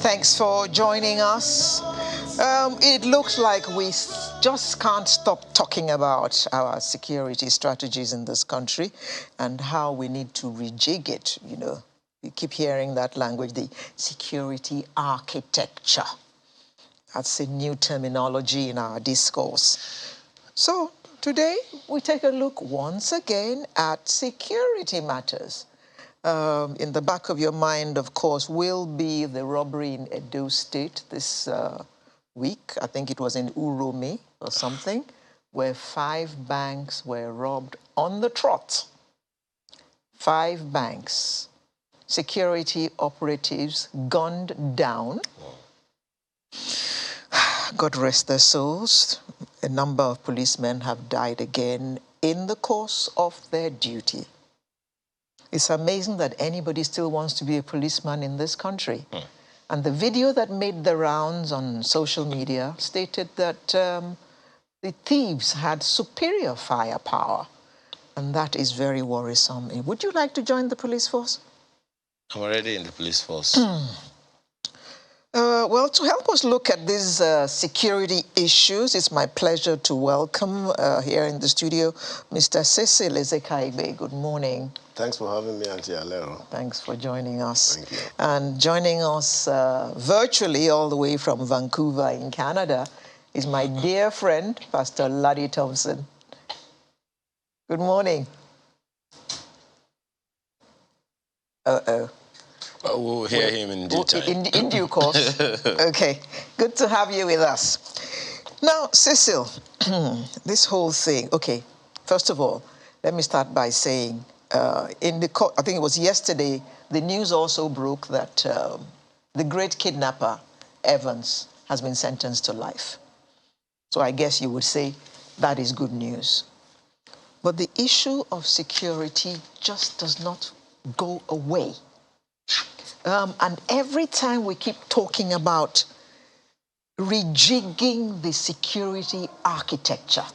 Thanks for joining us. It looks like we just can't stop talking about our security strategies in this country and how we need to rejig it. You know, we keep hearing that language, the security architecture. That's a new terminology in our discourse. So today we take a look once again at security matters. In the back of your mind, of course, will be the robbery in Edo State this week. I think it was in Uromi or something, where 5 banks were robbed on the trot. 5 banks. Security operatives gunned down. God rest their souls. A number of policemen have died again in the course of their duty. It's amazing that anybody still wants to be a policeman in this country. And the video that made the rounds on social media stated that the thieves had superior firepower. And that is very worrisome. Would you like to join the police force? I'm already in the police force. Well, to help us look at these security issues, it's my pleasure to welcome here in the studio Mr. Cecil Ezekaibe. Good morning. Thanks for having me, Auntie Alero. Thanks for joining us. Thank you. And joining us virtually all the way from Vancouver in Canada is my dear friend, Pastor Laddie Thompson. Good morning. Uh-oh. We'll hear him in due time. In due course. Okay. Good to have you with us. Now, Cecil, this whole thing, okay, first of all, let me start by saying, in the court, I think it was yesterday, the news also broke that the great kidnapper, Evans, has been sentenced to life. So I guess you would say that is good news. But the issue of security just does not go away. And every time we keep talking about rejigging the security architecture.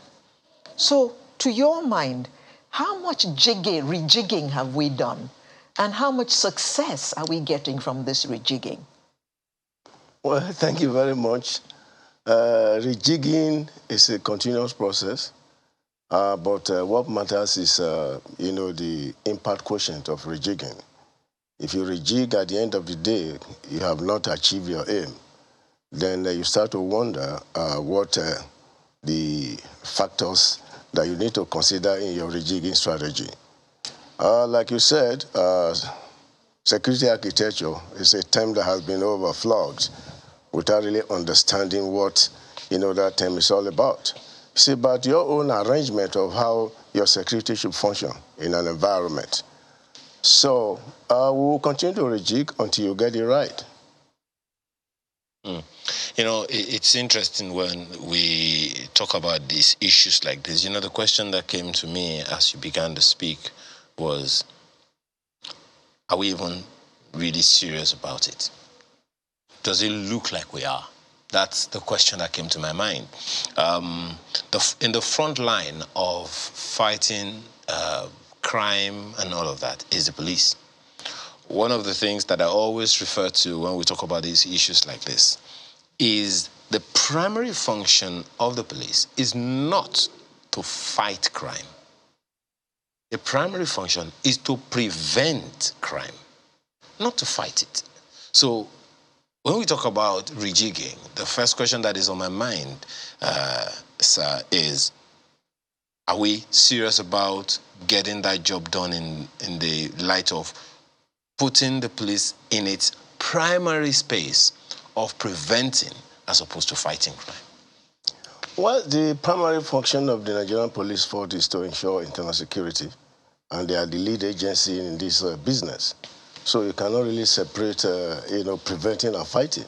So, to your mind, how much rejigging have we done? And how much success are we getting from this rejigging? Well, thank you very much. Rejigging is a continuous process. But what matters is, the impact quotient of rejigging. If you rejig at the end of the day, you have not achieved your aim, then you start to wonder what the factors that you need to consider in your rejigging strategy. Like you said, security architecture is a term that has been overflogged without really understanding what that term is all about. It's about your own arrangement of how your security should function in an environment. So we will continue to rejig until you get it right. It's interesting when we talk about these issues like this. The question that came to me as you began to speak was, are we even really serious about it? Does it look like we are? That's the question that came to my mind. In the front line of fighting crime and all of that is the police. One of the things that I always refer to when we talk about these issues like this is the primary function of the police is not to fight crime. The primary function is to prevent crime, not to fight it. So when we talk about rejigging, the first question that is on my mind, sir, is, are we serious about getting that job done in the light of putting the police in its primary space of preventing as opposed to fighting crime? Well, the primary function of the Nigerian police force is to ensure internal security, and they are the lead agency in this business. So you cannot really separate, preventing and fighting.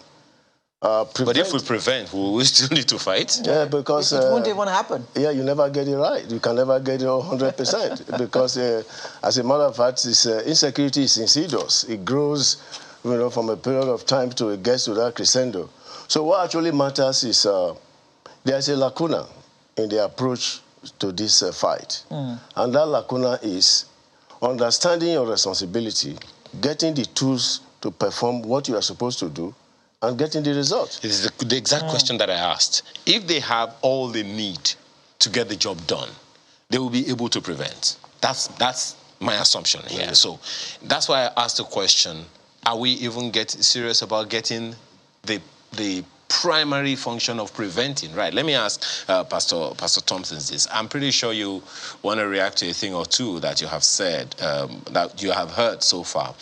But if we prevent, will we still need to fight? Yeah, because... it won't even happen. Yeah, you never get it right. You can never get it 100% because, as a matter of fact, insecurity is insidious. It grows, from a period of time to it gets to that crescendo. So what actually matters is there's a lacuna in the approach to this fight. And that lacuna is understanding your responsibility, getting the tools to perform what you are supposed to do, and getting the result. It is the exact question that I asked. If they have all they need to get the job done, they will be able to prevent. That's my assumption here. So that's why I asked the question, are we even serious about getting the primary function of preventing, right? Let me ask Pastor Thompson this. I'm pretty sure you want to react to a thing or two that you have said, that you have heard so far.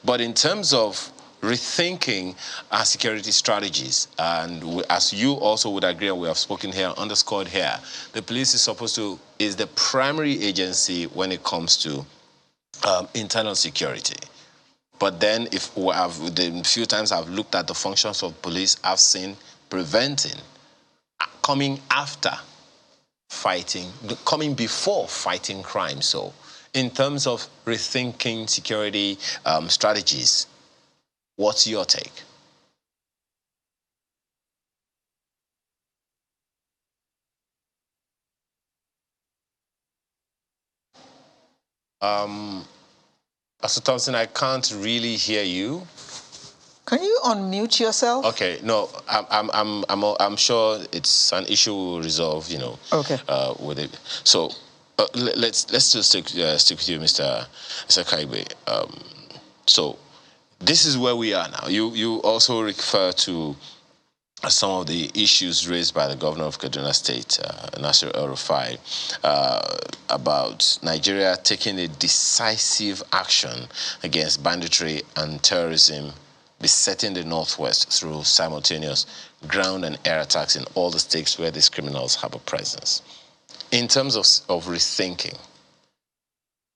But in terms of rethinking our security strategies, and as you also would agree, and we have spoken here, underscored here, the police is the primary agency when it comes to internal security. But then, if the few times I've looked at the functions of police, I've seen preventing, coming after fighting, coming before fighting crime. So, in terms of rethinking security strategies, what's your take? Pastor Thompson, I can't really hear you. Can you unmute yourself? Okay, no, I'm sure it's an issue we'll resolve, Okay. With it. So let's just stick with you, Mr. Kaibe. So this is where we are now. You also refer to some of the issues raised by the governor of Kaduna State, Nasir El-Rufai, about Nigeria taking a decisive action against banditry and terrorism besetting the Northwest through simultaneous ground and air attacks in all the states where these criminals have a presence. In terms of rethinking,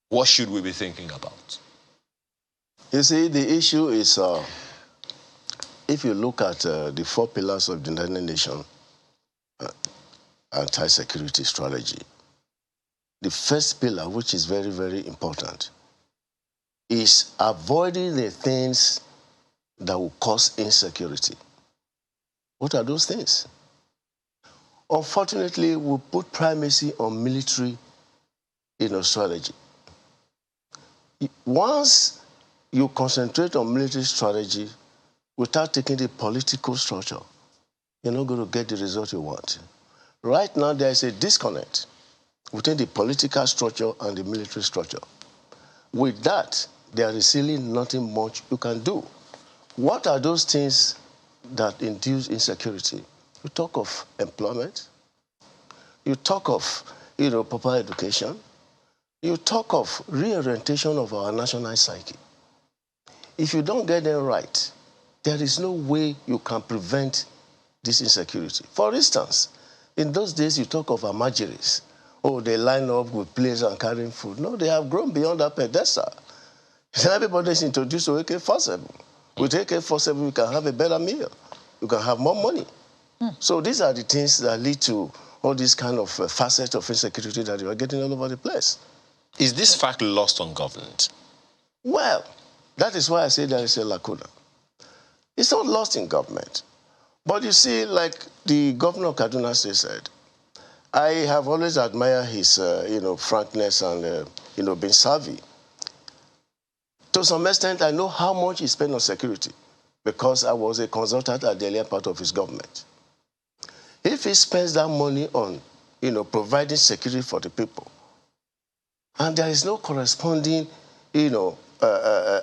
what should we be thinking about? You see, the issue is, if you look at the 4 pillars of the United Nations anti-security strategy, the first pillar, which is very, very important, is avoiding the things that will cause insecurity. What are those things? Unfortunately, we put primacy on military strategy. Once you concentrate on military strategy without taking the political structure, you're not going to get the result you want. Right now, there is a disconnect between the political structure and the military structure. With that, there is really nothing much you can do. What are those things that induce insecurity? You talk of employment. You talk of, proper education. You talk of reorientation of our national psyche. If you don't get them right, there is no way you can prevent this insecurity. For instance, in those days, you talk of amajiris. Oh, they line up with plates and carrying food. No, they have grown beyond that pedestal. Everybody is introduced to AK-47. With AK-47, you can have a better meal. You can have more money. So these are the things that lead to all these kind of facets of insecurity that you are getting all over the place. Is this fact lost on government? Well, that is why I say there is a lacuna. It's not lost in government. But you see, like the governor of Kaduna State said, I have always admired his, frankness and, being savvy. To some extent, I know how much he spent on security because I was a consultant at the earlier part of his government. If he spends that money on, providing security for the people, and there is no corresponding,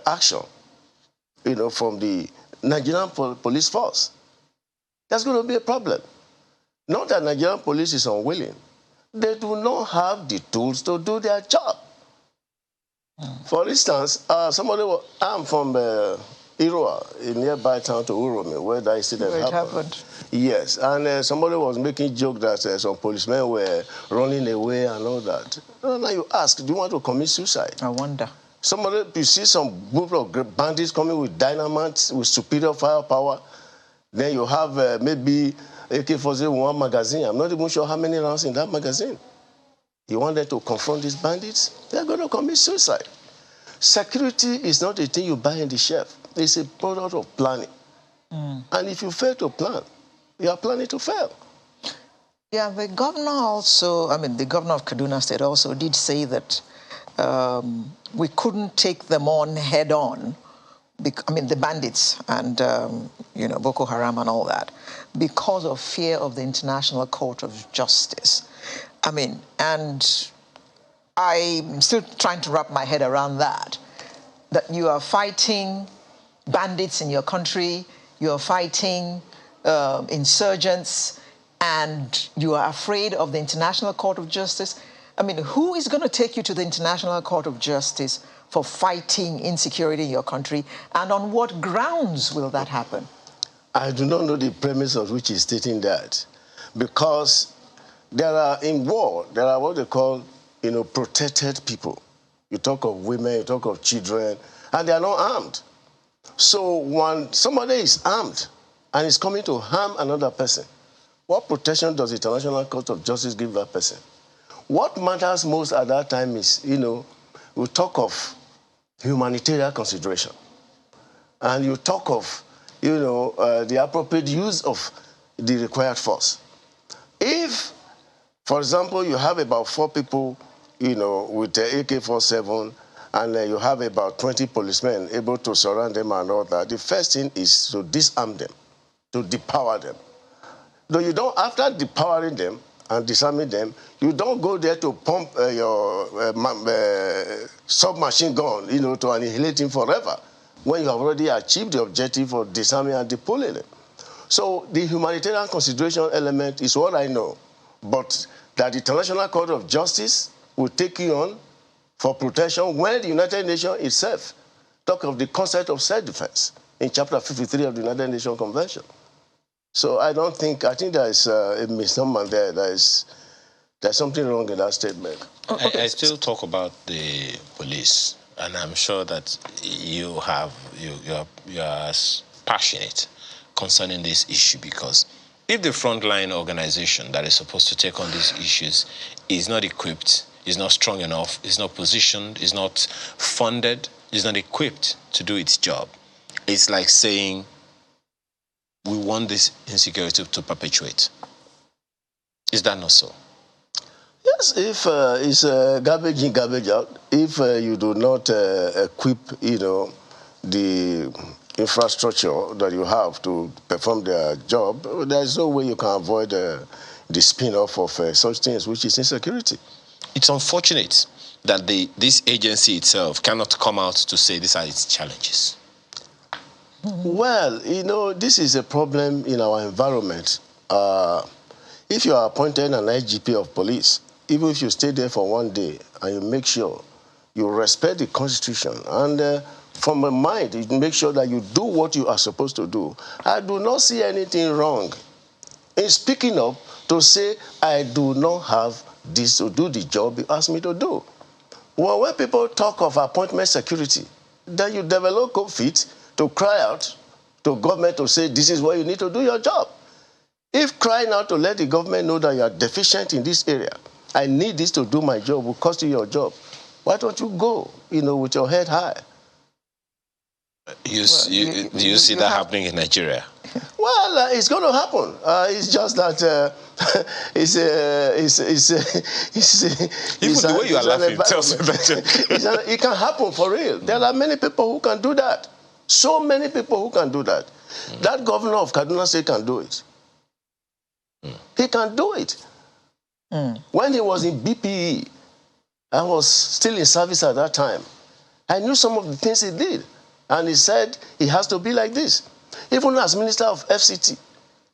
action, from the Nigerian police force, there's going to be a problem. Not that Nigerian police is unwilling. They do not have the tools to do their job. For instance, I'm from Iroa, a nearby town to Uromi, where that incident happened. Yes, and somebody was making a joke that some policemen were running away and all that. Now you ask, do you want to commit suicide? I wonder. You see some group of bandits coming with dynamite, with superior firepower. Then you have maybe AK-47 magazine. I'm not even sure how many rounds in that magazine. You want them to confront these bandits? They're going to commit suicide. Security is not a thing you buy in the shelf. It's a product of planning. And if you fail to plan, you are planning to fail. Yeah, the governor also, the governor of Kaduna State also did say that we couldn't take them on head on, the bandits and, Boko Haram and all that, because of fear of the International Court of Justice. And I'm still trying to wrap my head around that you are fighting bandits in your country, you are fighting insurgents, and you are afraid of the International Court of Justice. Who is going to take you to the International Court of Justice for fighting insecurity in your country, and on what grounds will that happen? I do not know the premise of which is stating that, because in war, there are what they call, protected people. You talk of women, you talk of children, and they are not armed. So when somebody is armed and is coming to harm another person, what protection does the International Court of Justice give that person? What matters most at that time is, we talk of humanitarian consideration. And you talk of, the appropriate use of the required force. If, for example, you have about 4 people, with the AK-47, and you have about 20 policemen able to surround them and all that, the first thing is to disarm them, to depower them. Though you don't, after depowering them and disarming them, you don't go there to pump your submachine gun, to annihilate him forever, when you have already achieved the objective of disarming and depolling them. So the humanitarian consideration element is what I know, but that the International Court of Justice will take you on for protection when the United Nations itself talk of the concept of self-defense in Chapter 53 of the United Nations Convention. So I think there is a misnomer there. There's something wrong in that statement. I still talk about the police, and I'm sure that you are passionate concerning this issue, because if the frontline organization that is supposed to take on these issues is not equipped, is not strong enough, is not positioned, is not funded, is not equipped to do its job, it's like saying we want this insecurity to perpetuate. Is that not so? Yes, if it's garbage in, garbage out, if you do not equip, the infrastructure that you have to perform their job, there is no way you can avoid the spin-off of such things, which is insecurity. It's unfortunate that this agency itself cannot come out to say these are its challenges. Well, this is a problem in our environment. If you are appointed an IGP of police, even if you stay there for one day and you make sure you respect the Constitution and from a mind, you make sure that you do what you are supposed to do, I do not see anything wrong in speaking up to say, I do not have this to do the job you asked me to do. Well, when people talk of appointment security, then you develop cold feet to cry out to government to say, this is what you need to do your job. If crying out to let the government know that you are deficient in this area, I need this to do my job, will cost you your job, why don't you go, with your head high? Do you see that happening in Nigeria? Well, it's going to happen. It's just that Even the way you are laughing tells me that it can happen for real. There are many people who can do that. So many people who can do that. That governor of Kaduna State can do it. He can do it. When he was in BPE, I was still in service at that time. I knew some of the things he did. And he said it has to be like this. Even as Minister of FCT,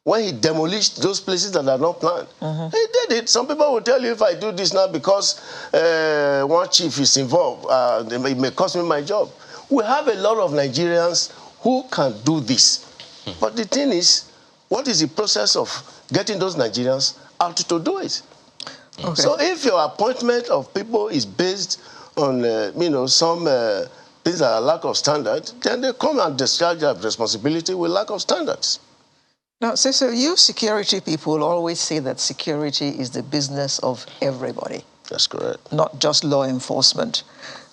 when he demolished those places that are not planned, he did it. Some people will tell you, if I do this now because one chief is involved, it may cost me my job. We have a lot of Nigerians who can do this. But the thing is, what is the process of getting those Nigerians out to do it? Okay. So if your appointment of people is based on, some things that are lack of standard, then they come and discharge their responsibility with lack of standards. Now, so you security people always say that security is the business of everybody. That's correct. Not just law enforcement.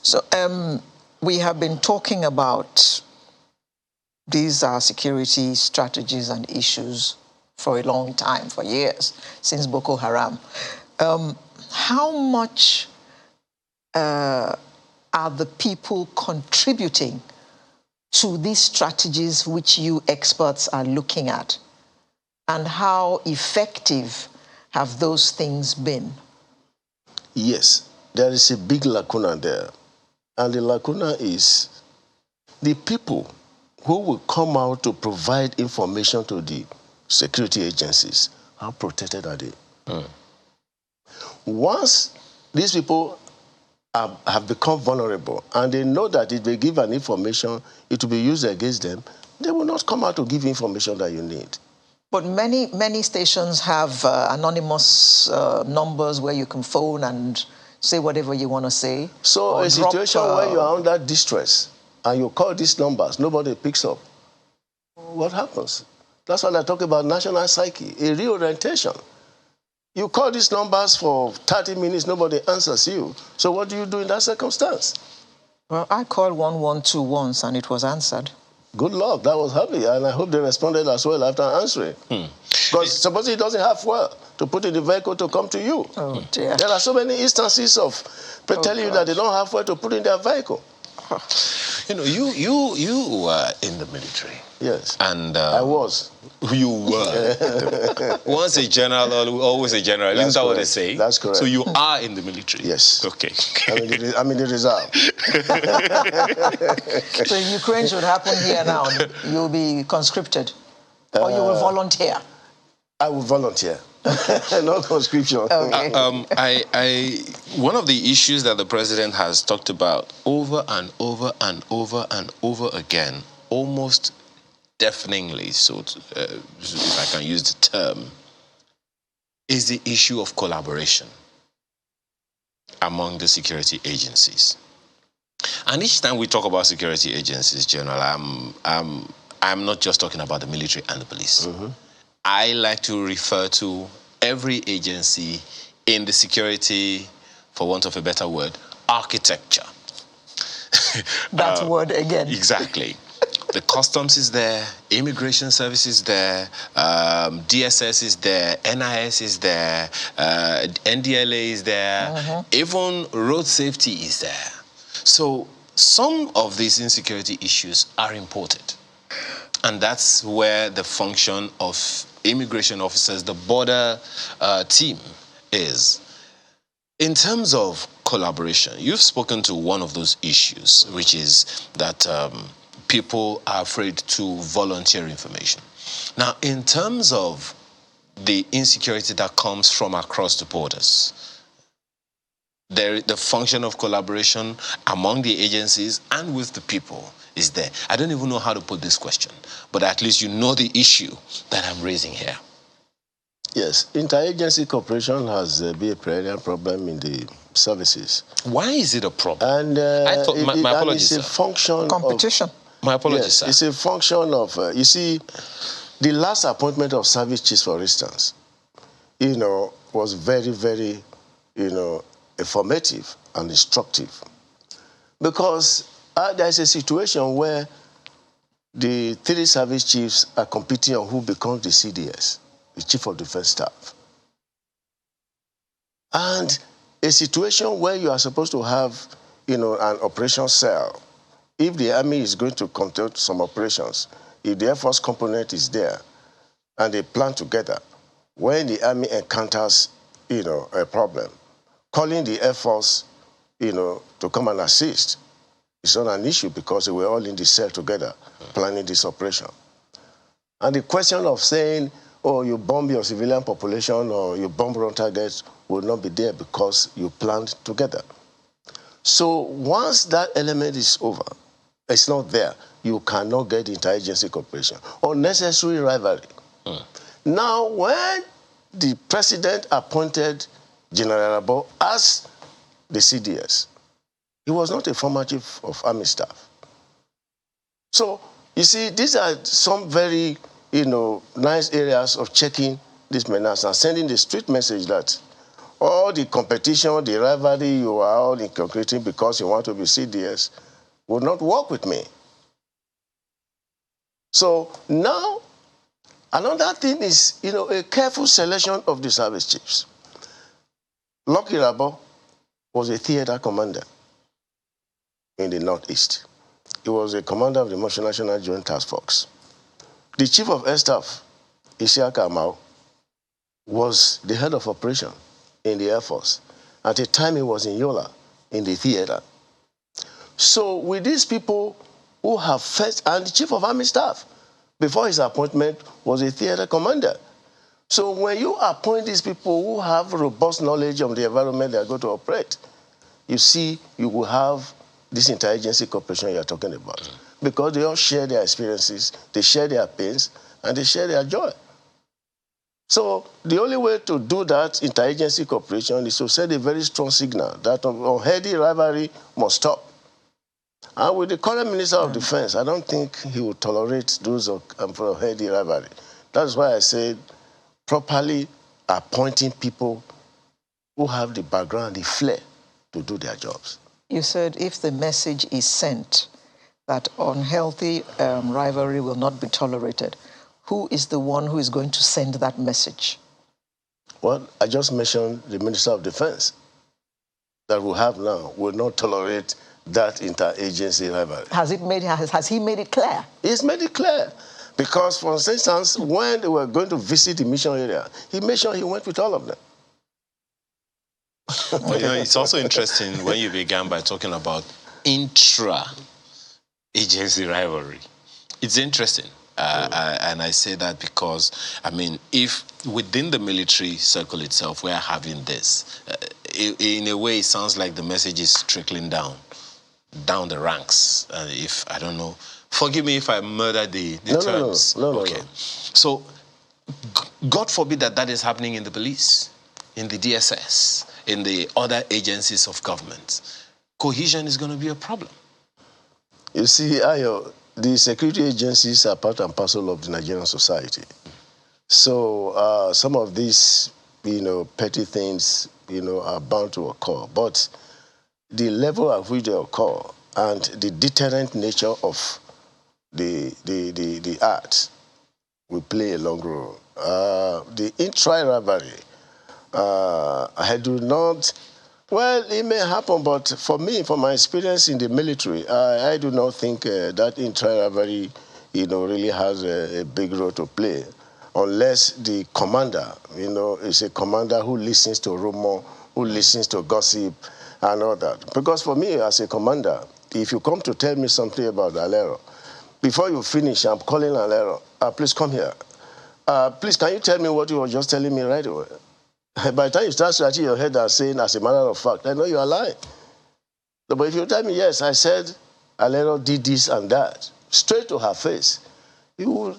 So we have been talking about these security strategies and issues for a long time, for years, since Boko Haram. How much are the people contributing to these strategies which you experts are looking at? And how effective have those things been? Yes, there is a big lacuna there. And the lacuna is the people who will come out to provide information to the security agencies. How protected are they? Once these people have become vulnerable and they know that if they give an information, it will be used against them, they will not come out to give information that you need. But many stations have anonymous numbers where you can phone and say whatever you want to say. So a situation where you are under distress and you call these numbers, nobody picks up. What happens? That's why I talk about national psyche, a reorientation. You call these numbers for 30 minutes, nobody answers you. So what do you do in that circumstance? Well, I called 112 once and it was answered. Good luck. That was happy. And I hope they responded as well after answering. Because suppose he doesn't have fuel to put in the vehicle to come to you. Oh, dear. There are so many instances of people telling you that they don't have fuel to put in their vehicle. You know, you were in the military. Yes. And I was. You were. Once a general, always a general. Isn't that what they say? That's correct. So you are in the military? Yes. Okay. I'm in the reserve. So if Ukraine should happen here now, you'll be conscripted? Or you will volunteer? I will volunteer. No conscription. Okay. One of the issues that the president has talked about over and over and over and over again, almost deafeningly, so if I can use the term, is the issue of collaboration among the security agencies. And each time we talk about security agencies, General, I'm not just talking about the military and the police. I like to refer to every agency in the security, for want of a better word, architecture. That word again. Exactly. The customs is there, immigration service is there, DSS is there, NIS is there, NDLA is there, even road safety is there. So some of these insecurity issues are imported. And that's where the function of immigration officers, the border team is. In terms of collaboration, you've spoken to one of those issues, which is that people are afraid to volunteer information. Now, in terms of the insecurity that comes from across the borders, the function of collaboration among the agencies and with the people is there. I don't even know how to put this question, but at least you know the issue that I'm raising here. Yes, interagency cooperation has been a perennial problem in the services. Why is it a problem? And I thought, my apologies, it's a function competition. My apologies, yes, sir. It's a function of, you see, the last appointment of service chiefs, for instance, was very, very, informative and instructive. Because there is a situation where the 3 service chiefs are competing on who becomes the CDS, the Chief of Defense Staff. And a situation where you are supposed to have, an operation cell. If the Army is going to conduct some operations, if the Air Force component is there, and they plan together, when the Army encounters, a problem, calling the Air Force, to come and assist, is not an issue because they were all in the cell together, planning this operation. And the question of saying, oh, you bomb your civilian population or you bomb wrong targets will not be there because you planned together. So once that element is over, it's not there, you cannot get interagency cooperation. Unnecessary rivalry. Now, when the president appointed General Rabo as the CDS, he was not a former chief of army staff. So, you see, these are some very, nice areas of checking this menace and sending the street message that all the competition, the rivalry you are all inculcating because you want to be CDS will not work with me. So now, another thing is, a careful selection of the service chiefs. Lucky Rabo was a theater commander in the Northeast. he was a commander of the Multinational Joint Task Force. The chief of air staff, Isiaka Amao, was the head of operation in the Air Force. At the time, he was in Yola, in the theater. So with these people who have first, and the chief of army staff, before his appointment, was a theater commander. So when you appoint these people who have robust knowledge of the environment they are going to operate, you see, you will have this interagency cooperation you're talking about. Because they all share their experiences, they share their pains, and they share their joy. So the only way to do that interagency cooperation is to send a very strong signal that unhealthy rivalry must stop. And with the current Minister of Defense, I don't think he will tolerate those unhealthy rivalry. That's why I said properly appointing people who have the background, the flair to do their jobs. You said if the message is sent that unhealthy rivalry will not be tolerated, who is the one who is going to send that message? Well, I just mentioned the Minister of Defense that we have now will not tolerate that interagency rivalry. Has he made it clear? He's made it clear. Because, for instance, when they were going to visit the mission area, he made sure he went with all of them. Well, it's also interesting when you began by talking about intra-agency rivalry. It's interesting. And I say that because, I mean, if within the military circle itself we're having this, in a way it sounds like the message is trickling down the ranks. If, I don't know, forgive me if I murder the terms. No. So, God forbid that is happening in the police, in the DSS, in the other agencies of government. Cohesion is going to be a problem. You see, Ayo, the security agencies are part and parcel of the Nigerian society. So some of these, petty things, are bound to occur. But the level at which they occur and the deterrent nature of the act will play a long role. The intra-rivalry, I do not... Well, it may happen, but for me, from my experience in the military, I do not think that intra-rivalry, really has a big role to play, unless the commander, is a commander who listens to rumor, who listens to gossip, and all that. Because for me, as a commander, if you come to tell me something about Alero, before you finish, I'm calling Alero, please come here. Please, can you tell me what you were just telling me right away? By the time you start scratching your head and saying, as a matter of fact, I know you are lying. But if you tell me, yes, I said, Alero did this and that, straight to her face, you will,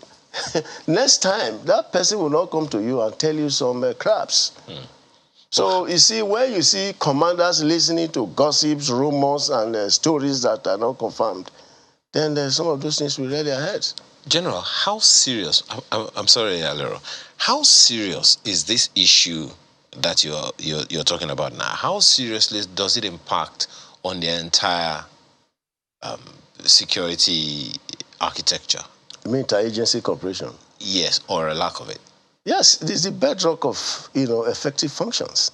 next time, that person will not come to you and tell you some craps. So, you see, when you see commanders listening to gossips, rumors, and stories that are not confirmed, then some of those things will rear their heads. General, how serious, I'm sorry, Alero, how serious is this issue that you're talking about now? How seriously does it impact on the entire security architecture? You mean interagency cooperation? Yes, or a lack of it. Yes, it is the bedrock of effective functions,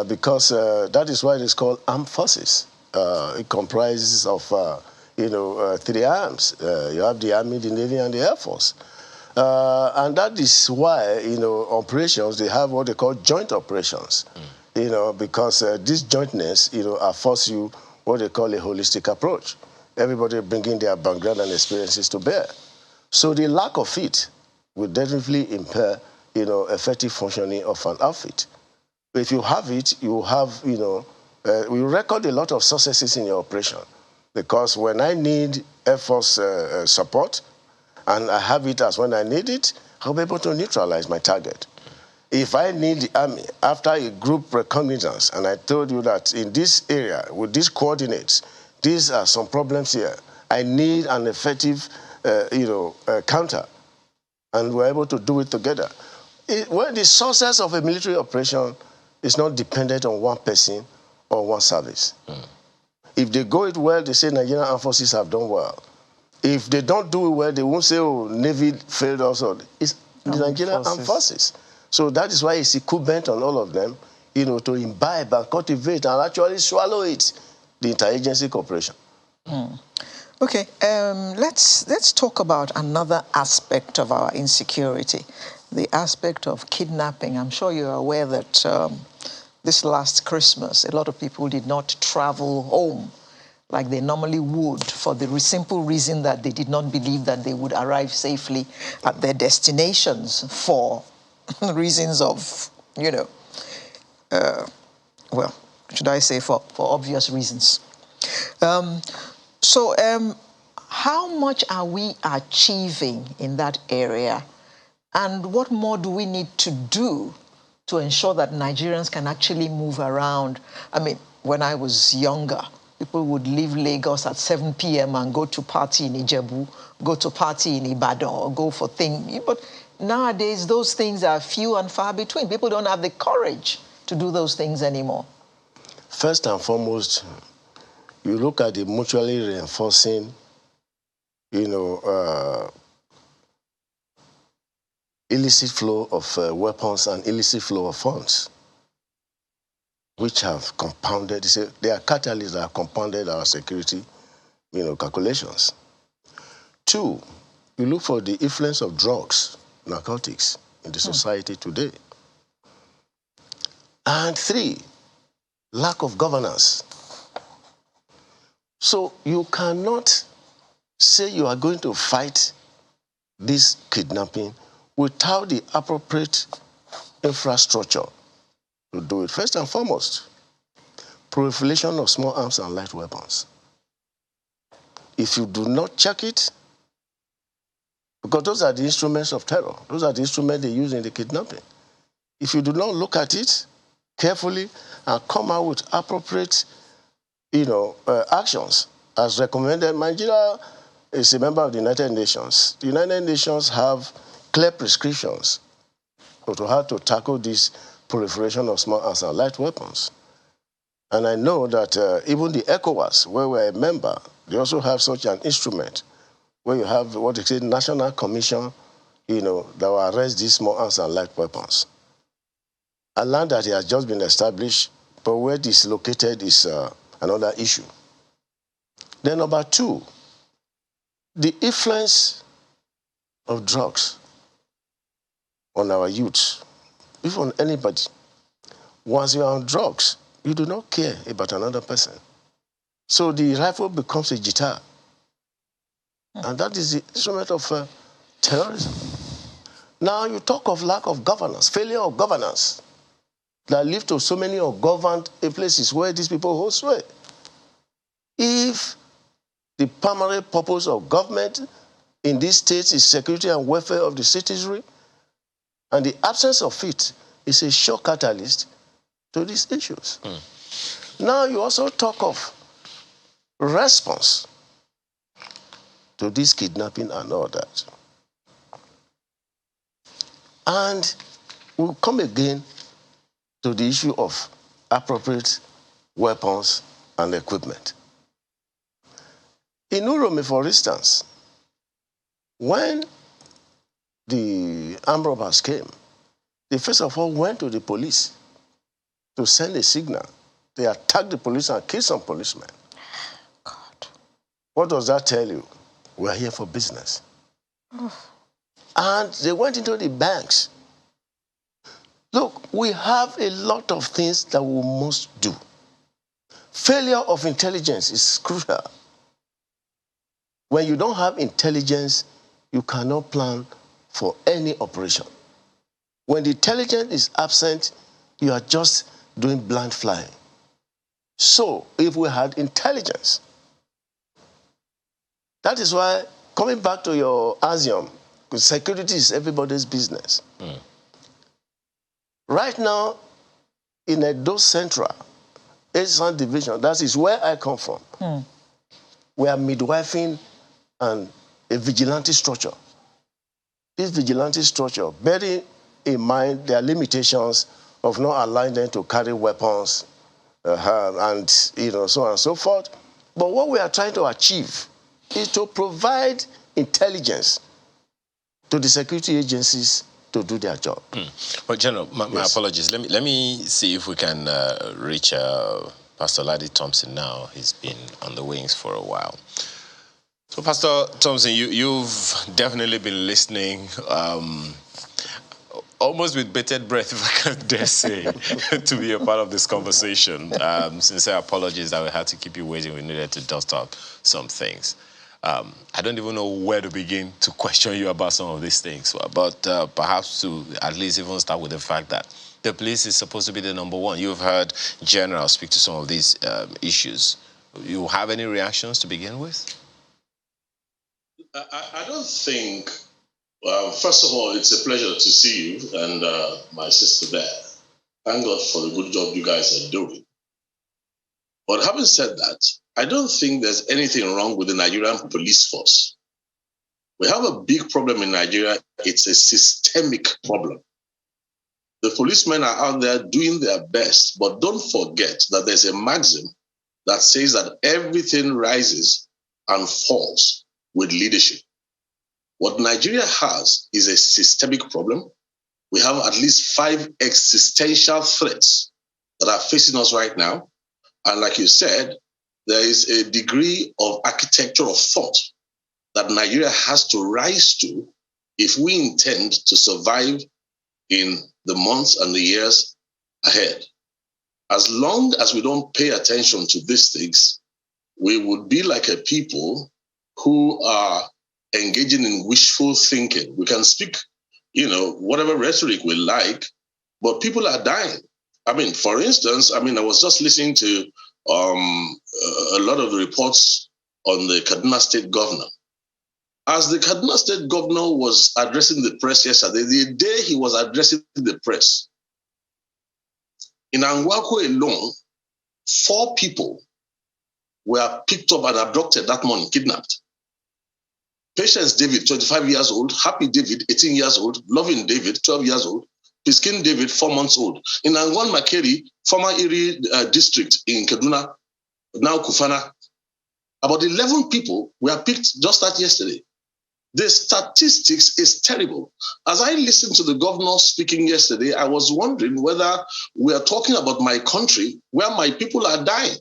because that is why it is called armed forces. It comprises of 3 arms. You have the Army, the Navy, and the Air Force. And that is why, operations, they have what they call joint operations, because this jointness, affords you what they call a holistic approach. Everybody bringing their background and experiences to bear. So the lack of it will definitely impair, effective functioning of an outfit. But if you have it, you have, you record a lot of successes in your operation. Because when I need Air Force support, and I have it as when I need it, I'll be able to neutralize my target. If I need the Army, after a group reconnaissance, and I told you that in this area, with these coordinates, these are some problems here, I need an effective, counter, and we're able to do it together. When the success of a military operation is not dependent on one person or one service. If they go it well, they say Nigerian Armed Forces have done well. If they don't do it well, they won't say, oh, Navy failed also. It's the Nigerian Armed Forces. So that is why it's incumbent on all of them, to imbibe and cultivate and actually swallow it, the interagency cooperation. Okay, let's talk about another aspect of our insecurity, the aspect of kidnapping. I'm sure you're aware that this last Christmas, a lot of people did not travel home like they normally would for the simple reason that they did not believe that they would arrive safely at their destinations for reasons of, well, should I say for obvious reasons. So how much are we achieving in that area? And what more do we need to do to ensure that Nigerians can actually move around? I mean, when I was younger, people would leave Lagos at 7 p.m. and go to party in Ijebu, go to party in Ibadan, or go for things. But nowadays, those things are few and far between. People don't have the courage to do those things anymore. First and foremost, you look at the mutually reinforcing, illicit flow of weapons and illicit flow of funds, which have compounded. They are catalysts that have compounded our security, calculations. Two, you look for the influence of drugs, narcotics in the society today. And three, lack of governance. So you cannot say you are going to fight this kidnapping without the appropriate infrastructure to do it. First and foremost, proliferation of small arms and light weapons. If you do not check it, because those are the instruments of terror, those are the instruments they use in the kidnapping. If you do not look at it carefully and come out with appropriate, actions, as recommended, Nigeria is a member of the United Nations. The United Nations have clear prescriptions to how to tackle this proliferation of small arms and light weapons. And I know that even the ECOWAS, where we're a member, they also have such an instrument where you have what they say National Commission, that will arrest these small arms and light weapons. A land that has just been established, but where it is located is another issue. Then number two, the influence of drugs on our youth, if on anybody. Once you are on drugs, you do not care about another person. So the rifle becomes a guitar. And that is the instrument of terrorism. Now you talk of lack of governance, failure of governance, that lead to so many ungoverned places where these people hold sway. If the primary purpose of government in these states is security and welfare of the citizenry, and the absence of it is a sure catalyst to these issues. Now you also talk of response to this kidnapping and all that. And we'll come again to the issue of appropriate weapons and equipment. In Uromi, for instance, when the armed robbers came, they first of all went to the police to send a signal. They attacked the police and killed some policemen. God. What does that tell you? We are here for business. And they went into the banks. Look, we have a lot of things that we must do. Failure of intelligence is crucial. When you don't have intelligence, you cannot plan for any operation. When the intelligence is absent, you are just doing blind flying. So, if we had intelligence, that is why, coming back to your axiom, security is everybody's business. Right now, in Edo Central, Eastern Division, that is where I come from, we are midwifing and a vigilante structure. This vigilante structure, bearing in mind their limitations of not allowing them to carry weapons and so on and so forth. But what we are trying to achieve is to provide intelligence to the security agencies to do their job. Well, General, my apologies. Let me see if we can reach Pastor Ladi Thompson now. He's been on the wings for a while. So, Pastor Thompson, you've definitely been listening, almost with bated breath, if I can dare say, to be a part of this conversation. Sincere apologies that we had to keep you waiting. We needed to dust up some things. I don't even know where to begin to question you about some of these things, but perhaps to at least even start with the fact that the police is supposed to be the number one. You've heard General speak to some of these issues. You have any reactions to begin with? I don't think, first of all, it's a pleasure to see you and my sister there. Thank God for the good job you guys are doing. But having said that, I don't think there's anything wrong with the Nigerian police force. We have a big problem in Nigeria. It's a systemic problem. The policemen are out there doing their best, but don't forget that there's a maxim that says that everything rises and falls with leadership. What Nigeria has is a systemic problem. We have at least 5 existential threats that are facing us right now. And like you said, there is a degree of architecture of thought that Nigeria has to rise to if we intend to survive in the months and the years ahead. As long as we don't pay attention to these things, we would be like a people who are engaging in wishful thinking. We can speak, whatever rhetoric we like, but people are dying. I mean, for instance, I was just listening to a lot of the reports on the Kaduna State governor. As the Kaduna State governor was addressing the press yesterday, the day he was addressing the press, in Angwako alone, 4 people were picked up and abducted that morning, kidnapped. Patience David, 25 years old, Happy David, 18 years old, Loving David, 12 years old, Piskin David, 4 months old. In Angwan Makeri, former Iri district in Kaduna, now Kufana, about 11 people were picked just that yesterday. The statistics is terrible. As I listened to the governor speaking yesterday, I was wondering whether we are talking about my country where my people are dying.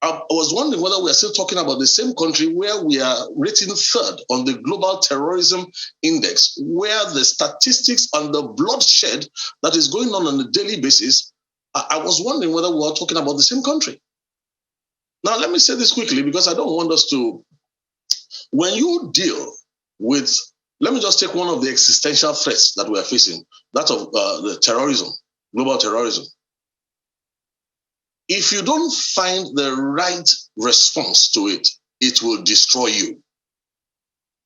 I was wondering whether we are still talking about the same country where we are rating 3rd on the Global Terrorism Index, where the statistics and the bloodshed that is going on a daily basis, I was wondering whether we are talking about the same country. Now, let me say this quickly because I don't want us to. When you deal with, let me just take one of the existential threats that we are facing, that of the terrorism, global terrorism. If you don't find the right response to it, it will destroy you.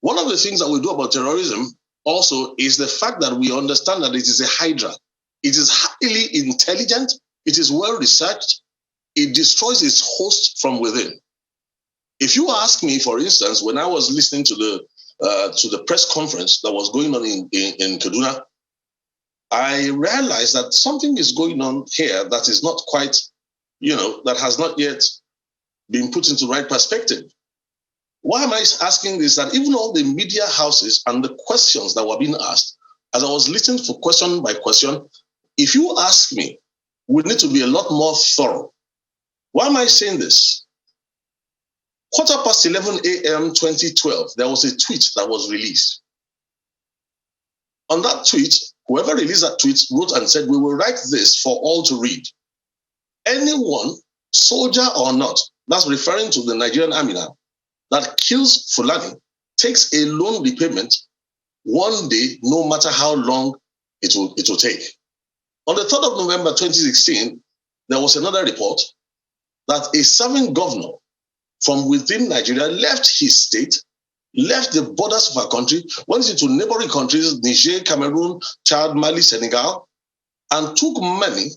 One of the things that we do about terrorism also is the fact that we understand that it is a hydra. It is highly intelligent. It is well researched. It destroys its host from within. If you ask me, for instance, when I was listening to the press conference that was going on in Kaduna, I realized that something is going on here that is not quite, that has not yet been put into right perspective. Why am I asking this? That even all the media houses and the questions that were being asked, as I was listening for question by question, if you ask me, we need to be a lot more thorough. Why am I saying this? 11:15 a.m. 2012, there was a tweet that was released. On that tweet, whoever released that tweet wrote and said, "We will write this for all to read. Anyone, soldier or not," that's referring to the Nigerian army now, "that kills Fulani takes a loan repayment one day, no matter how long it will take." On the 3rd of November 2016, there was another report that a serving governor from within Nigeria left his state, left the borders of our country, went into neighboring countries, Niger, Cameroon, Chad, Mali, Senegal, and took money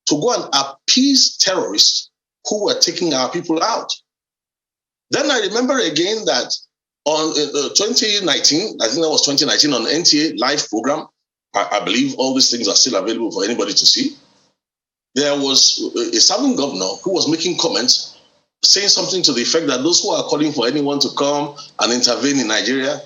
to go and appease terrorists who were taking our people out. Then I remember again that on 2019, I think that was 2019, on the NTA live program, I believe all these things are still available for anybody to see. There was a serving governor who was making comments saying something to the effect that those who are calling for anyone to come and intervene in Nigeria,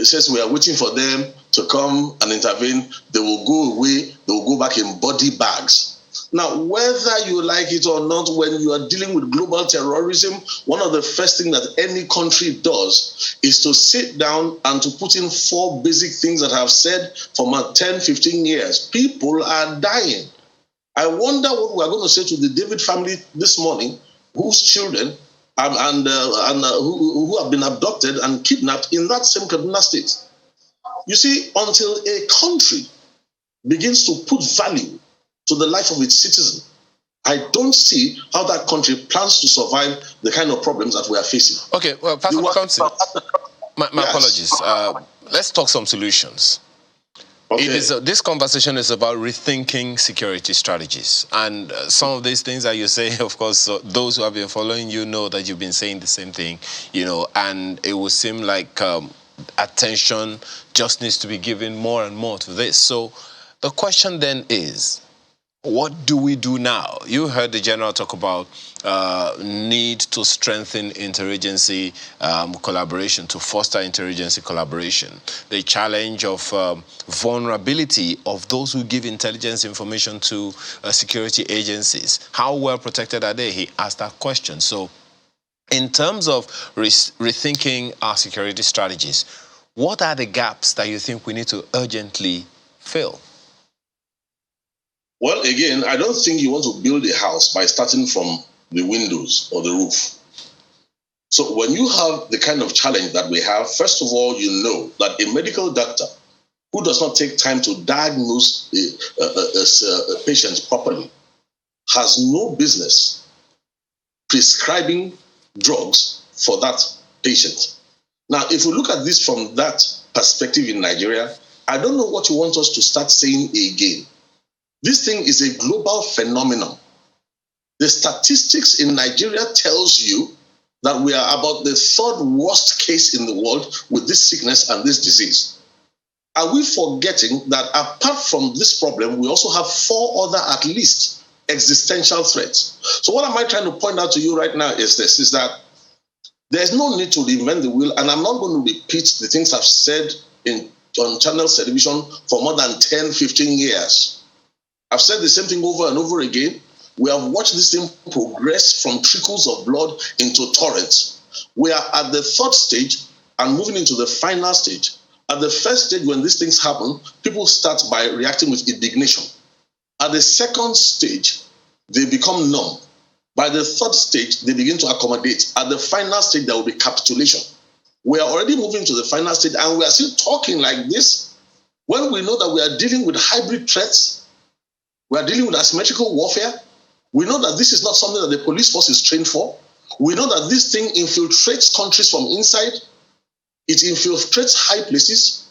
says we are waiting for them to come and intervene. They will go away. They will go back in body bags. Now, whether you like it or not, when you are dealing with global terrorism, one of the first things that any country does is to sit down and to put in 4 basic things that I've said for about 10, 15 years. People are dying. I wonder what we're going to say to the David family this morning, whose children who have been abducted and kidnapped in that same Kaduna state. You see, until a country begins to put value to the life of its citizen, I don't see how that country plans to survive the kind of problems that we are facing. Okay, well, Pastor Kamsi, my apologies. Let's talk some solutions. Okay. This conversation is about rethinking security strategies. And some of these things that you say, of course, those who have been following you know that you've been saying the same thing, and it would seem like attention just needs to be given more and more to this. So the question then is, what do we do now? You heard the general talk about need to strengthen interagency collaboration, to foster interagency collaboration. The challenge of vulnerability of those who give intelligence information to security agencies. How well protected are they? He asked that question. So in terms of rethinking our security strategies, what are the gaps that you think we need to urgently fill? Well, again, I don't think you want to build a house by starting from the windows or the roof. So when you have the kind of challenge that we have, first of all, you know that a medical doctor who does not take time to diagnose a patient properly has no business prescribing drugs for that patient. Now, if we look at this from that perspective in Nigeria, I don't know what you want us to start saying again. This thing is a global phenomenon. The statistics in Nigeria tells you that we are about the 3rd worst case in the world with this sickness and this disease. Are we forgetting that apart from this problem, we also have 4 other at least existential threats? So what am I trying to point out to you right now is this, is that there's no need to reinvent the wheel, and I'm not going to repeat the things I've said on channels television for more than 10, 15 years. I've said the same thing over and over again. We have watched this thing progress from trickles of blood into torrents. We are at the 3rd stage and moving into the final stage. At the first stage, when these things happen, people start by reacting with indignation. At the 2nd stage, they become numb. By the 3rd stage, they begin to accommodate. At the final stage, there will be capitulation. We are already moving to the final stage, and we are still talking like this when we know that we are dealing with hybrid threats. We are dealing with asymmetrical warfare. We know that this is not something that the police force is trained for. We know that this thing infiltrates countries from inside. It infiltrates high places.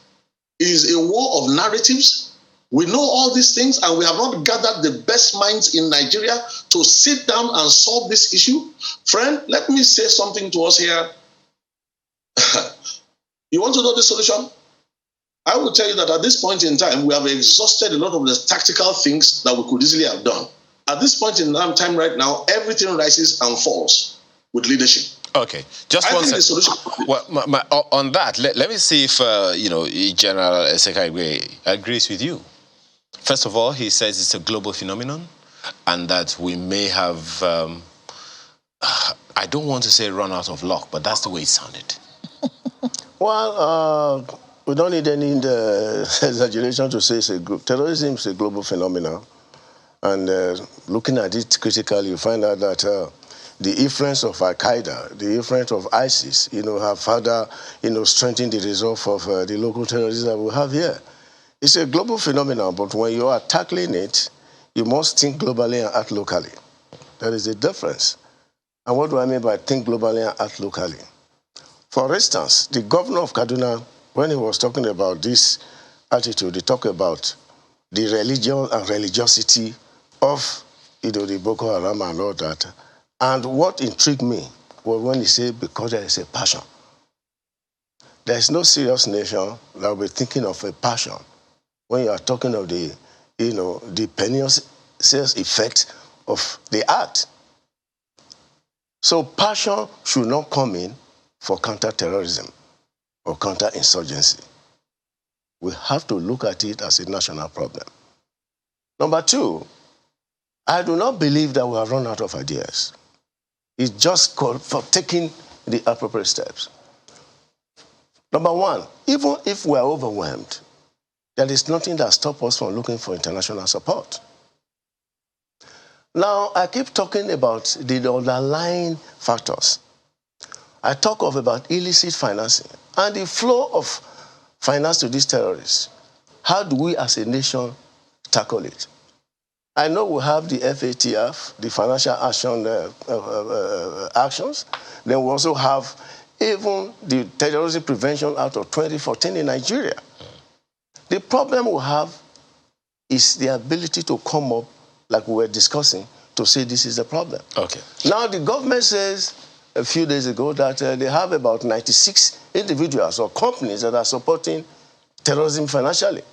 It is a war of narratives. We know all these things, and we have not gathered the best minds in Nigeria to sit down and solve this issue. Friend, let me say something to us here. You want to know the solution? I will tell you that at this point in time, we have exhausted a lot of the tactical things that we could easily have done. At this point in time right now, everything rises and falls with leadership. Okay, just one second. Well, on that, let me see if General Insecurity agrees with you. First of all, he says it's a global phenomenon, and that we may have, I don't want to say run out of luck, but that's the way it sounded. Well, we don't need any exaggeration to say it's terrorism is a global phenomenon. And looking at it critically, you find out that the influence of Al-Qaeda, the influence of ISIS, have further, strengthened the resolve of the local terrorism that we have here. It's a global phenomenon, but when you are tackling it, you must think globally and act locally. That is the difference. And what do I mean by think globally and act locally? For instance, the governor of Kaduna, when he was talking about this attitude, he talked about the religion and religiosity of the Boko Haram and all that. And what intrigued me was when he said, because there is a passion. There is no serious nation that will be thinking of a passion when you are talking of the pernicious effect of the act. So passion should not come in for counter-terrorism or counter-insurgency. We have to look at it as a national problem. Number 2, I do not believe that we have run out of ideas. It's just called for taking the appropriate steps. Number one, even if we are overwhelmed, there is nothing that stops us from looking for international support. Now, I keep talking about the underlying factors. I talk about illicit financing and the flow of finance to these terrorists. How do we as a nation tackle it? I know we have the FATF, the Financial Actions. Then we also have even the Terrorism Prevention Act of 2014 in Nigeria. The problem we have is the ability to come up, like we were discussing, to say this is the problem. Okay. Now, the government says a few days ago that they have about 96 individuals or companies that are supporting terrorism financially.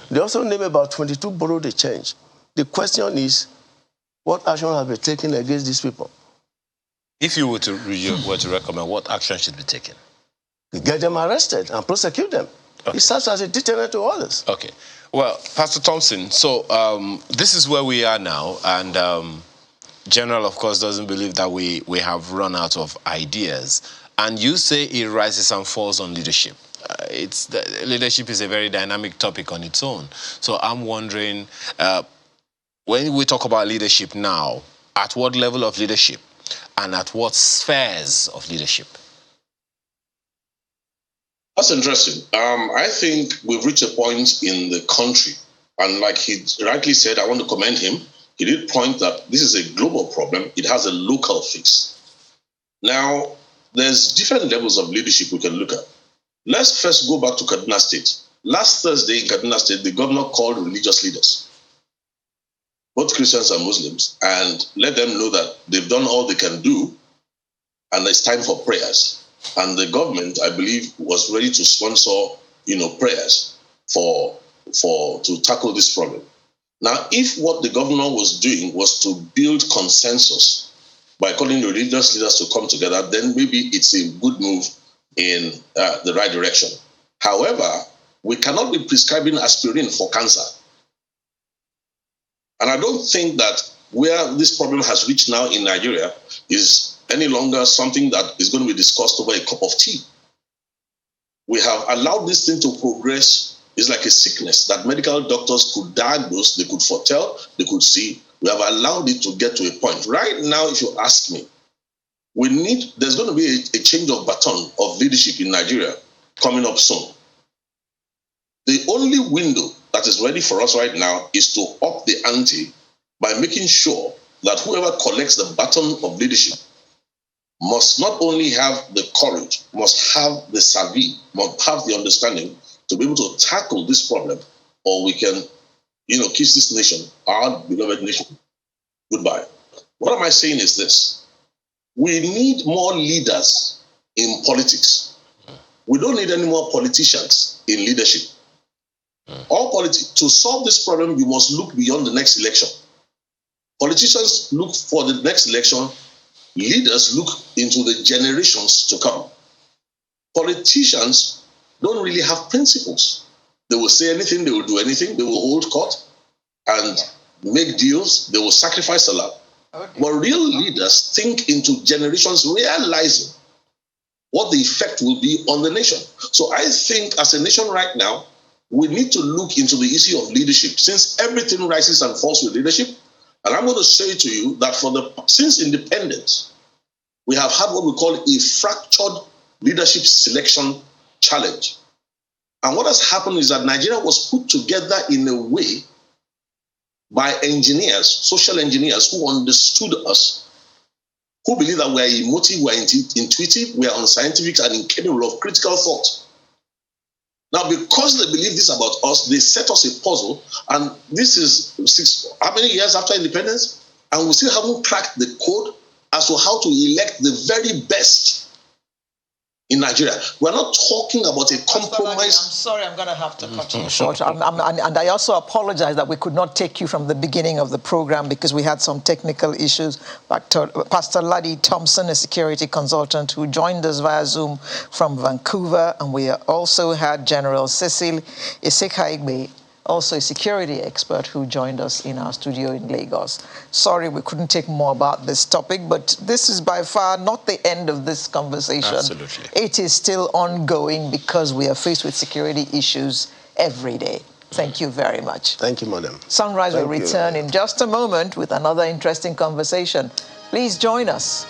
They also name about 22 borrowed the change. The question is, what action have been taken against these people? If you were to recommend, what action should be taken? Get them arrested and prosecute them. Okay. It serves as a deterrent to others. Okay. Well, Pastor Thompson, so this is where we are now, and General, of course, doesn't believe that we have run out of ideas. And you say it rises and falls on leadership. Leadership is a very dynamic topic on its own. So I'm wondering, when we talk about leadership now, at what level of leadership and at what spheres of leadership? That's interesting. I think we've reached a point in the country, and like he rightly said, I want to commend him. He did point that this is a global problem. It has a local fix. Now, there's different levels of leadership we can look at. Let's first go back to Kaduna State. Last Thursday in Kaduna State, the governor called religious leaders, both Christians and Muslims, and let them know that they've done all they can do, and it's time for prayers. And the government, I believe, was ready to sponsor, prayers to tackle this problem. Now, if what the governor was doing was to build consensus by calling the religious leaders to come together, then maybe it's a good move in the right direction. However, we cannot be prescribing aspirin for cancer. And I don't think that where this problem has reached now in Nigeria is any longer something that is going to be discussed over a cup of tea. We have allowed this thing to progress. It's like a sickness that medical doctors could diagnose, they could foretell, they could see. We have allowed it to get to a point. Right now, if you ask me, there's going to be a change of baton of leadership in Nigeria coming up soon. The only window that is ready for us right now is to up the ante by making sure that whoever collects the baton of leadership must not only have the courage, must have the savvy, must have the understanding to be able to tackle this problem, or we can, kiss this nation, our beloved nation, goodbye. What am I saying is this. We need more leaders in politics. We don't need any more politicians in leadership. To solve this problem, you must look beyond the next election. Politicians look for the next election. Leaders look into the generations to come. Politicians don't really have principles. They will say anything, they will do anything, they will hold court and make deals, they will sacrifice a lot. But real leaders think into generations, realizing what the effect will be on the nation. So I think as a nation right now, we need to look into the issue of leadership, since everything rises and falls with leadership. And I'm going to say to you that since independence, we have had what we call a fractured leadership selection challenge. And what has happened is that Nigeria was put together in a way by engineers, social engineers who understood us, who believe that we are emotive, we are intuitive, we are unscientific and incapable of critical thought. Now, because they believe this about us, they set us a puzzle, and this is how many years after independence? And we still haven't cracked the code as to how to elect the very best in Nigeria. We're not talking about a compromise. I'm sorry, I'm going to have to cut you short. And I also apologize that we could not take you from the beginning of the program because we had some technical issues. Pastor Laddie Thompson, a security consultant who joined us via Zoom from Vancouver. And we also had General Cecil Isekaigbe, also a security expert who joined us in our studio in Lagos. Sorry we couldn't take more about this topic, but this is by far not the end of this conversation. Absolutely. It is still ongoing because we are faced with security issues every day. Thank you very much. Thank you, madam. Sunrise will return in just a moment with another interesting conversation. Please join us.